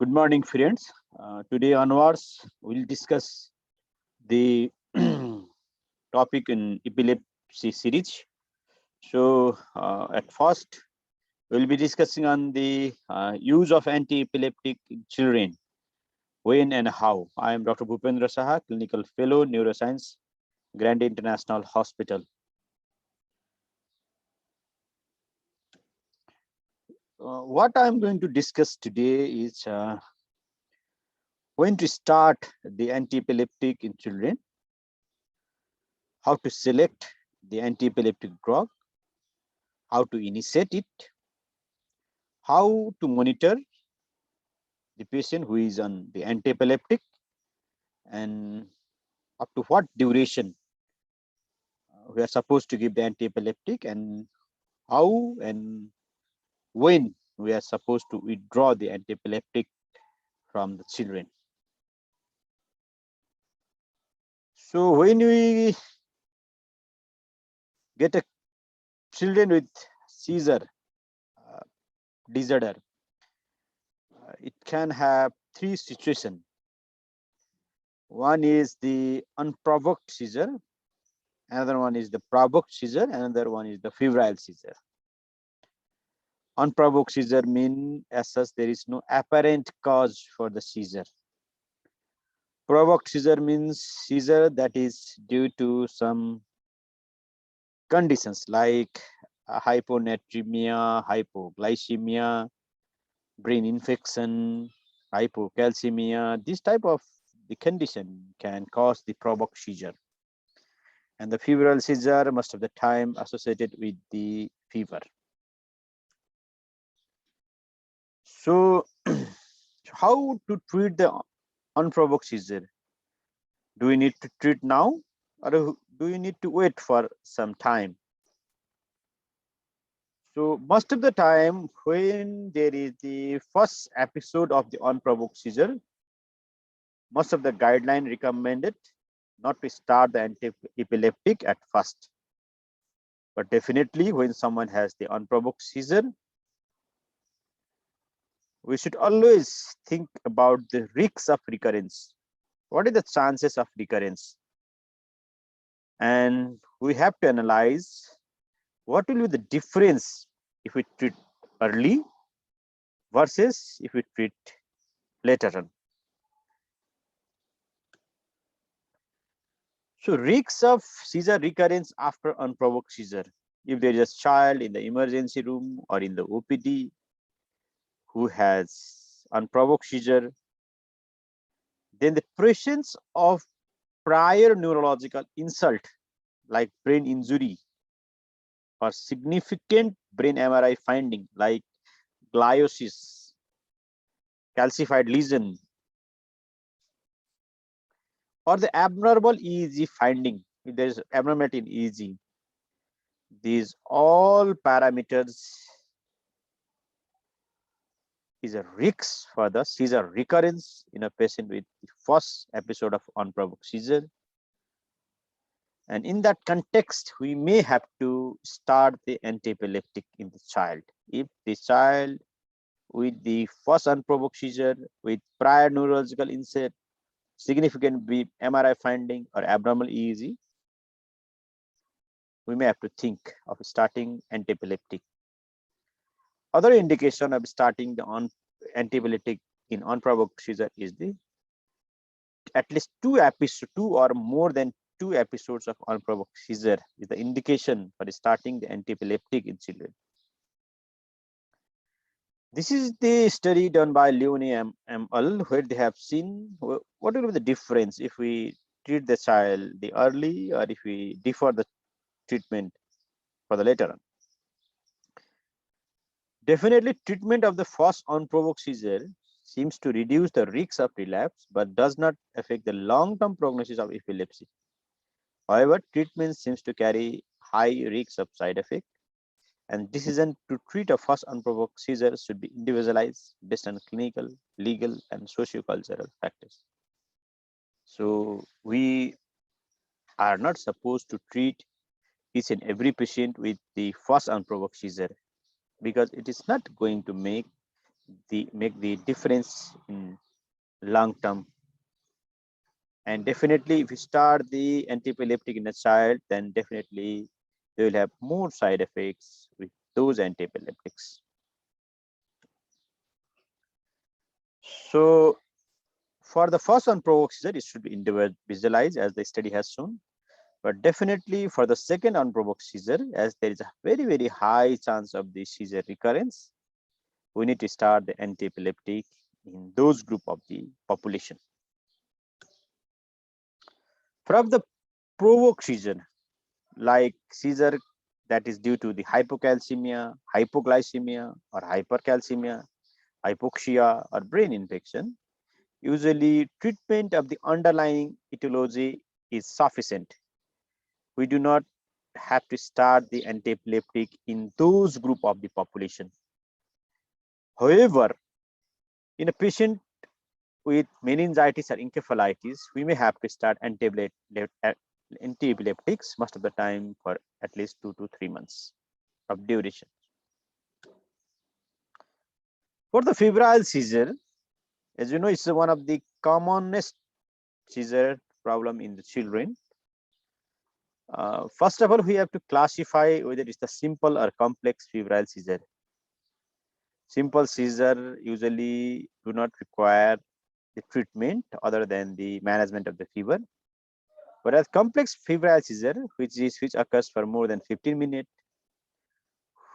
Good morning, friends. Today onwards, we'll discuss the topic in epilepsy series. At first, we'll be discussing on the use of anti-epileptic in children, when and how. I am Dr. Bhupendra Saha, Clinical Fellow, Neuroscience, Grand International Hospital. What I'm going to discuss today is when to start the anti-epileptic in children, how to select the anti-epileptic drug, how to initiate it, how to monitor the patient who is on the anti-epileptic, and up to what duration we are supposed to give the anti-epileptic, and how and when we are supposed to withdraw the anti-epileptic from the children. So when we get a children with seizure uh, disorder, it can have three situations. One is the unprovoked seizure, another one is the provoked seizure, another one is the febrile seizure. Unprovoked seizure means as such there is no apparent cause for the seizure. Provoked seizure means seizure that is due to some conditions like hyponatremia, hypoglycemia, brain infection, hypocalcemia. This type of the condition can cause the provoked seizure. And the febrile seizure most of the time associated with the fever. So how to treat the unprovoked seizure? Do we need to treat now, or do you need to wait for some time? So most of the time when there is the first episode of the unprovoked seizure, most of the guideline recommended not to start the anti-epileptic at first. But definitely when someone has the unprovoked seizure, we should always think about the risks of recurrence. What are the chances of recurrence? And we have to analyze what will be the difference if we treat early versus if we treat later on. So risks of seizure recurrence after unprovoked seizure. If there is a child in the emergency room or in the OPD who has unprovoked seizure, then the presence of prior neurological insult like brain injury or significant brain MRI finding like gliosis, calcified lesion, or the abnormal EEG finding, if there is abnormality in EEG, these all parameters is a risk for the seizure recurrence in a patient with the first episode of unprovoked seizure. And in that context, we may have to start the anti-epileptic in the child. If the child with the first unprovoked seizure with prior neurological insult, significant MRI finding, or abnormal EEG, we may have to think of starting anti-epileptic. Other indication of starting the anti-epileptic in unprovoked seizure is the at least two or more than 2 episodes of unprovoked seizure is the indication for starting the anti-epileptic in children. This is the study done by Leone ML, where they have seen what will be the difference if we treat the child the early or if we defer the treatment for the later on. Definitely, treatment of the first unprovoked seizure seems to reduce the risk of relapse, but does not affect the long-term prognosis of epilepsy. However, treatment seems to carry high risks of side effect, and decision to treat a first unprovoked seizure should be individualized based on clinical, legal, and socio-cultural factors. So we are not supposed to treat each and every patient with the first unprovoked seizure because it is not going to make make the difference in long term. And definitely, if you start the antiepileptic in a child, then definitely they will have more side effects with those antiepileptics. So for the first unprovoked seizure, it should be individualized as the study has shown. But definitely for the second unprovoked seizure, as there is a very, very high chance of the seizure recurrence, we need to start the antiepileptic in those group of the population. From the provoked seizure, like seizure that is due to the hypocalcemia, hypoglycemia, or hypercalcemia, hypoxia, or brain infection, usually treatment of the underlying etiology is sufficient. We do not have to start the antiepileptic in those group of the population. However, in a patient with meningitis or encephalitis, we may have to start antiepileptics most of the time for at least 2 to 3 months of duration. For the febrile seizure, as you know, it's one of the commonest seizure problem in the children. First of all, we have to classify whether it's the simple or complex febrile seizure. Simple seizure usually do not require the treatment other than the management of the fever. Whereas complex febrile seizure, which occurs for more than 15 minutes,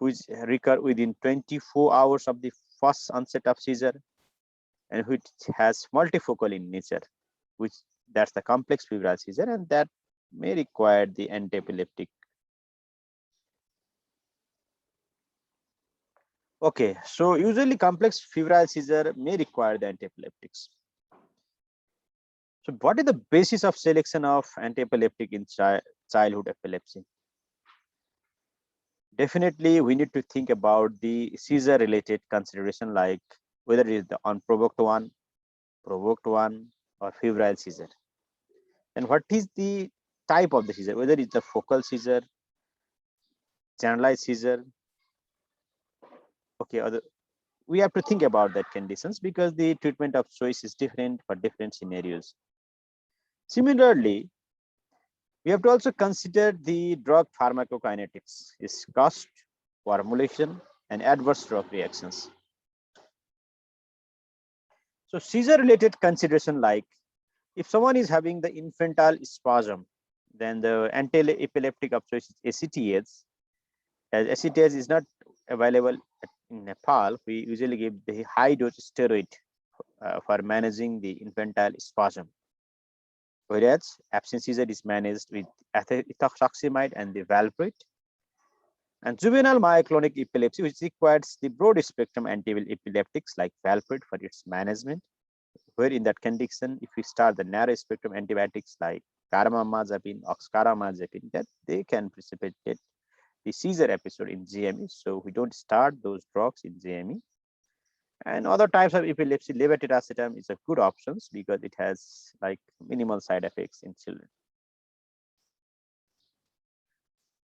which recur within 24 hours of the first onset of seizure, and which has multifocal in nature, which that's the complex febrile seizure, and that may require the antiepileptic. Okay, so usually complex febrile seizure may require the antiepileptics. So what is the basis of selection of antiepileptic in childhood epilepsy? Definitely, we need to think about the seizure related consideration, like whether it is the unprovoked one, provoked one, or febrile seizure. And what is the type of the seizure, whether it's the focal seizure, generalized seizure. Okay, we have to think about that conditions because the treatment of choice is different for different scenarios. Similarly, we have to also consider the drug pharmacokinetics, its cost, formulation, and adverse drug reactions. So seizure related consideration, like if someone is having the infantile spasm, then the anti-epileptic of choice is ACTH. As ACTH is not available in Nepal, we usually give the high dose steroid for managing the infantile spasm. Whereas absence seizure is managed with ethosuximide and the valproate. And juvenile myoclonic epilepsy, which requires the broad spectrum anti-epileptics like valproate for its management, where in that condition, if we start the narrow spectrum antibiotics like carbamazepine, oxcarbazepine, that they can precipitate the seizure episode in GME. So we don't start those drugs in GME. And other types of epilepsy, levetiracetam is a good options because it has like minimal side effects in children.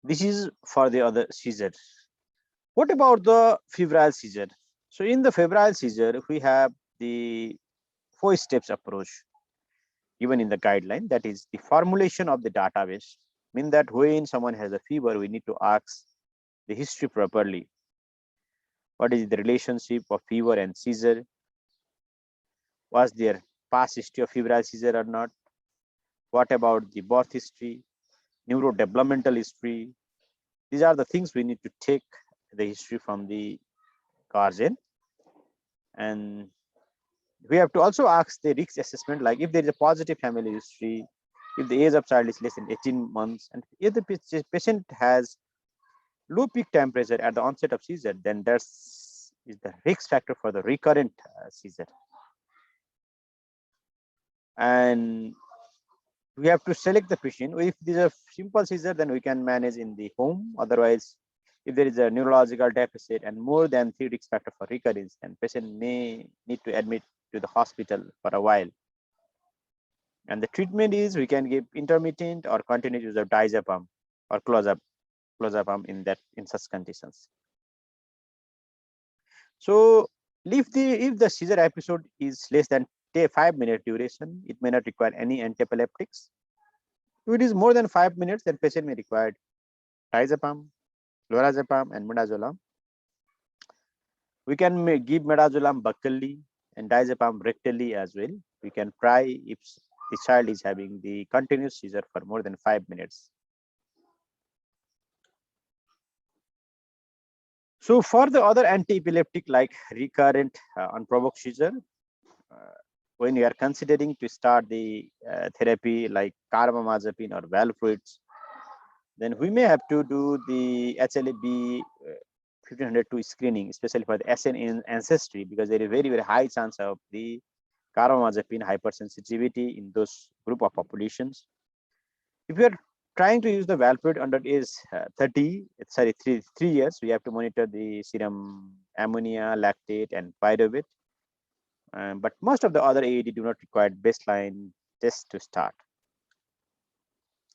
This is for the other seizure. What about the febrile seizure? So in the febrile seizure, we have the 4 steps approach given in the guideline, that is the formulation of the database. Mean that when someone has a fever, we need to ask the history properly. What is the relationship of fever and seizure? Was there past history of febrile seizure or not? What about the birth history, neurodevelopmental history? These are the things we need to take the history from the guardian. And we have to also ask the risk assessment, like if there is a positive family history, if the age of child is less than 18 months, and if the patient has low peak temperature at the onset of seizure, then that's is the risk factor for the recurrent seizure. And we have to select the patient. If this is a simple seizure, then we can manage in the home. Otherwise, if there is a neurological deficit and more than 3 risk factor for recurrence, then patient may need to admit to the hospital for a while. And the treatment is we can give intermittent or continuous use of diazepam or clozapam in such conditions. So If the seizure episode is less than 5-minute duration, it may not require any antiepileptics. If it is more than 5 minutes, then patient may require diazepam, lorazepam, and midazolam. We can give midazolam buccally and diazepam rectally as well. We can try if the child is having the continuous seizure for more than 5 minutes. So for the other anti-epileptic like recurrent unprovoked seizure, when you are considering to start the therapy like carbamazepine or valproates, then we may have to do the HLA-B 1502 screening, especially for the SN ancestry, because there is very, very high chance of the carbamazepine hypersensitivity in those group of populations. If we are trying to use the valproate under age 3 years, we have to monitor the serum ammonia, lactate, and pyruvate. But most of the other AED do not require baseline tests to start.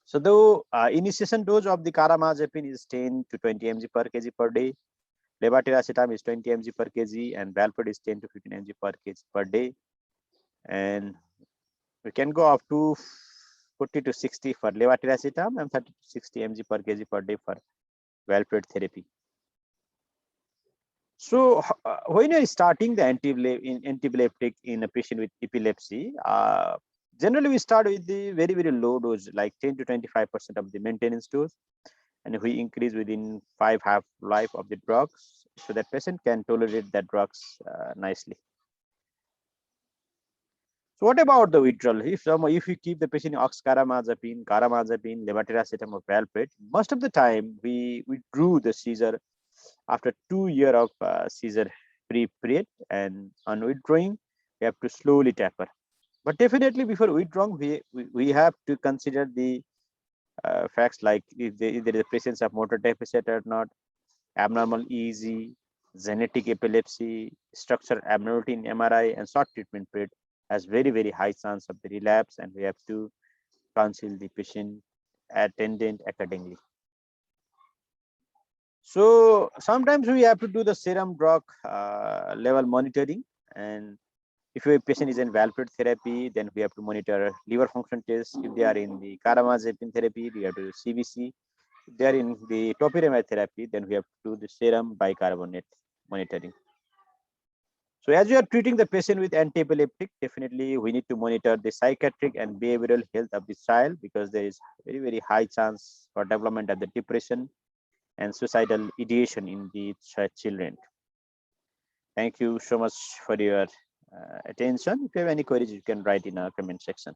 So the initiation dose of the carbamazepine is 10 to 20 mg per kg per day. Levetiracetam is 20 mg per kg, and valproate is 10 to 15 mg per kg per day. And we can go up to 40 to 60 for levetiracetam and 30 to 60 mg per kg per day for valproate therapy. So when you're starting the antiepileptic in a patient with epilepsy, generally we start with the very, very low dose, like 10 to 25% of the maintenance dose, and we increase within 5 half-life of the drugs, so that patient can tolerate that drugs nicely. So what about the withdrawal? If you keep the patient oxcarbazepine, carbamazepine, levetiracetam, or valproate, most of the time we withdrew the seizure after 2 years of seizure free period, and on withdrawing we have to slowly taper. But definitely before withdrawing, we have to consider the facts like if there is a presence of motor deficit or not, abnormal EEG, genetic epilepsy, structural abnormality in MRI, and short treatment period has very, very high chance of the relapse, and we have to counsel the patient attendant accordingly. So sometimes we have to do the serum drug level monitoring, and if a patient is in valproate therapy, then we have to monitor liver function tests. If they are in the carbamazepine therapy, we have to do CBC. If they are in the topiramate therapy, then we have to do the serum bicarbonate monitoring. So as you are treating the patient with anti-epileptic, definitely we need to monitor the psychiatric and behavioral health of the child, because there is very, very high chance for development of the depression and suicidal ideation in the children. Thank you so much for your attention. If you have any queries, you can write in our comment section.